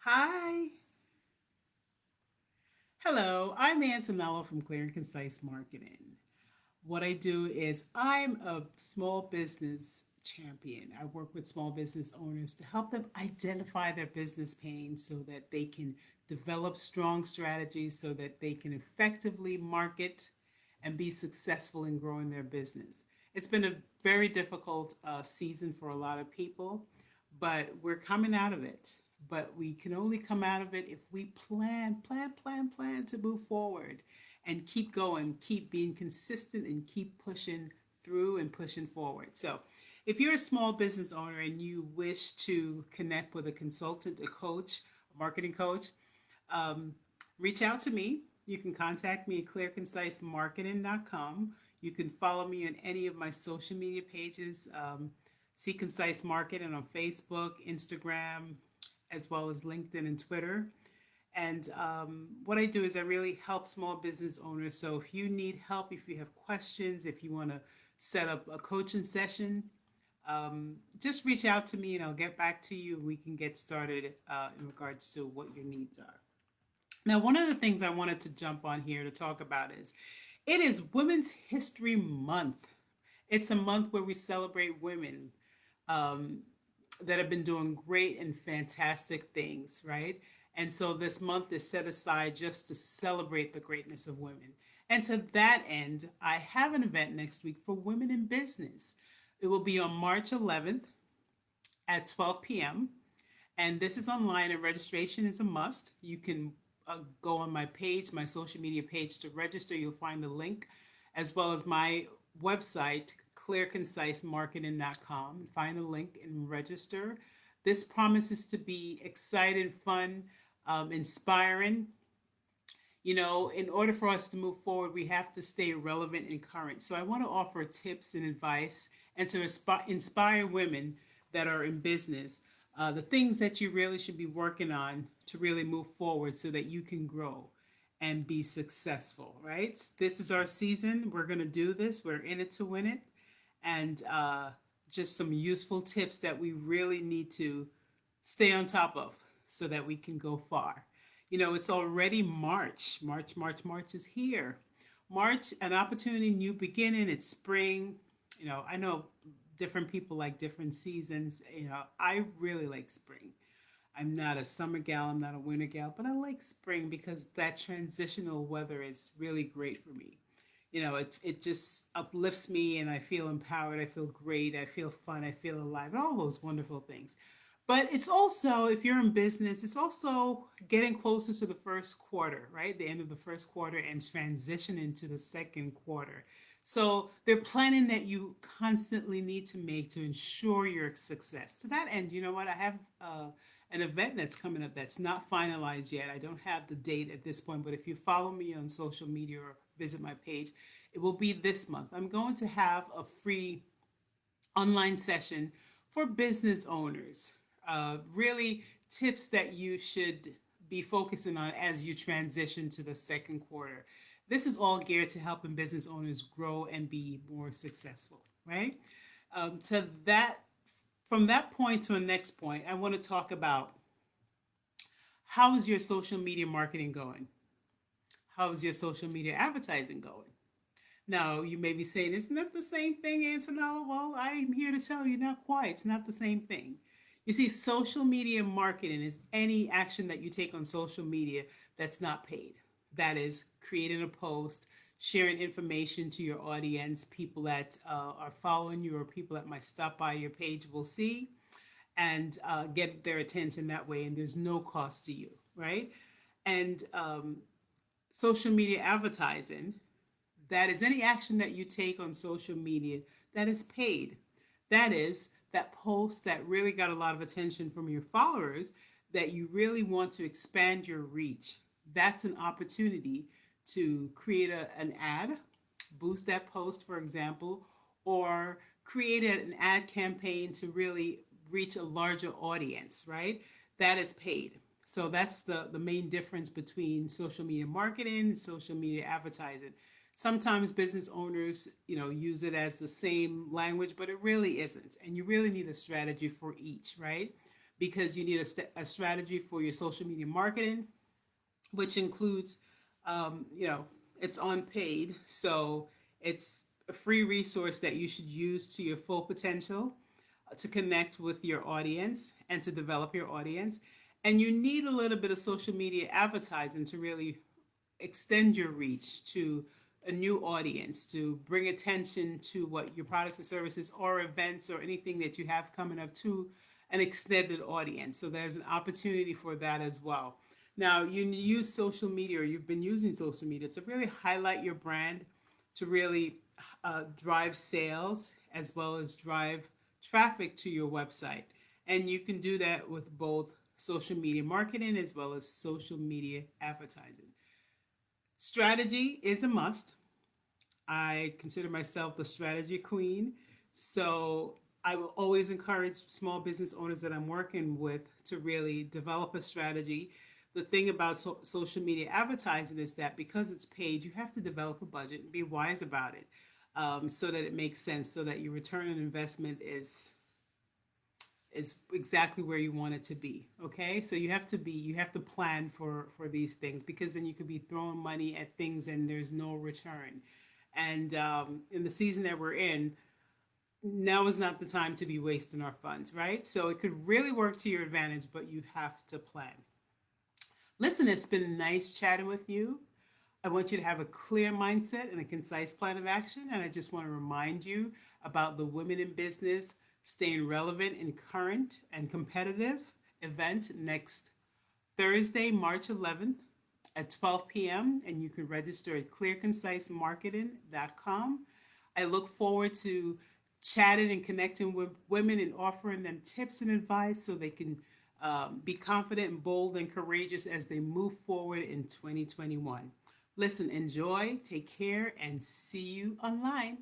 Hi. Hello, I'm Antonella from Clear and Concise Marketing. What I do is I'm a small business champion. I work with small business owners to help them identify their business pain so that they can develop strong strategies so that they can effectively market and be successful in growing their business. It's been a very difficult season for a lot of people, but we're coming out of it. But we can only come out of it if we plan to move forward and keep going, keep being consistent, and keep pushing through and pushing forward. So, if you're a small business owner and you wish to connect with a consultant, a coach, a marketing coach, um, reach out to me. You can contact me at clearconcisemarketing.com. You can follow me on any of my social media pages. See Concise Marketing on Facebook, Instagram, as well as LinkedIn and Twitter. And what I do is I really help small business owners. So if you need help, if you have questions, if you want to set up a coaching session, just reach out to me and I'll get back to you. We can get started in regards to what your needs are. Now, one of the things I wanted to jump on here to talk about is it is Women's History Month. It's a month where we celebrate women um, that have been doing great and fantastic things, right? And so this month is set aside just to celebrate the greatness of women. And to that end, I have an event next week for women in business. It will be on March 11th at 12 p.m. And this is online, and registration is a must. You can go on my page, my social media page to register. You'll find the link, as well as my website, clearconcisemarketing.com. Find the link and register. This promises to be exciting, fun, inspiring. In order for us to move forward, we have to stay relevant and current. So I want to offer tips and advice and to inspire women that are in business, the things that you really should be working on to really move forward so that you can grow and be successful, right? This is our season. We're going to do this. We're in it to win it. And just some useful tips that we really need to stay on top of so that we can go far. It's already March. March is here. March, an opportunity, new beginning. It's spring. I know different people like different seasons. I really like spring. I'm not a summer gal, I'm not a winter gal, but I like spring because that transitional weather is really great for me. It just uplifts me and I feel empowered, I feel great, I feel fun, I feel alive, and all those wonderful things. But it's also, if you're in business, it's also getting closer to the first quarter, right? The end of the first quarter and transition into the second quarter. So they're planning that you constantly need to make to ensure your success. To that end, you know what? I have an event that's coming up that's not finalized yet. I don't have the date at this point, but if you follow me on social media or visit my page, it will be this month. I'm going to have a free online session for business owners. Really, tips that you should be focusing on as you transition to the second quarter. This is all geared to helping business owners grow and be more successful, right? To that, from that point to the next point, I want to talk about how is your social media marketing going? How is your social media advertising going? Now, you may be saying, isn't that the same thing, Antonella? Well, I'm here to tell you, not quite. It's not the same thing. You see, social media marketing is any action that you take on social media that's not paid. That is creating a post, sharing information to your audience, people that are following you or people that might stop by your page will see and get their attention that way. And there's no cost to you, right? And social media advertising, that is any action that you take on social media that is paid. That is that post that really got a lot of attention from your followers that you really want to expand your reach. That's an opportunity to create an ad, boost that post, for example, or create an ad campaign to really reach a larger audience, right? That is paid. So that's the main difference between social media marketing and social media advertising. Sometimes business owners, use it as the same language, but it really isn't. And you really need a strategy for each, right? because you need a strategy for your social media marketing, which includes, you know, it's on paid. So it's a free resource that you should use to your full potential to connect with your audience and to develop your audience. And you need a little bit of social media advertising to really extend your reach to a new audience, to bring attention to what your products and services or events or anything that you have coming up to an extended audience. So there's an opportunity for that as well. Now, you use social media, or you've been using social media to really highlight your brand, to really drive sales as well as drive traffic to your website. And you can do that with both social media marketing as well as social media advertising. Strategy is a must. I consider myself the strategy queen. So I will always encourage small business owners that I'm working with to really develop a strategy. The thing about social media advertising is that because it's paid, you have to develop a budget and be wise about it, so that it makes sense, so that your return on investment is exactly where you want it to be. Okay, so you have to plan for these things, because then you could be throwing money at things and there's no return. And in the season that we're in, now is not the time to be wasting our funds, right? So it could really work to your advantage, but you have to plan. Listen, it's been nice chatting with you. I want you to have a clear mindset and a concise plan of action. And I just want to remind you about the Women in Business Staying Relevant and Current and Competitive event next Thursday, March 11th at 12 p.m. And you can register at clearconcisemarketing.com. I look forward to chatting and connecting with women and offering them tips and advice so they can be confident and bold and courageous as they move forward in 2021. Listen, enjoy, take care, and see you online.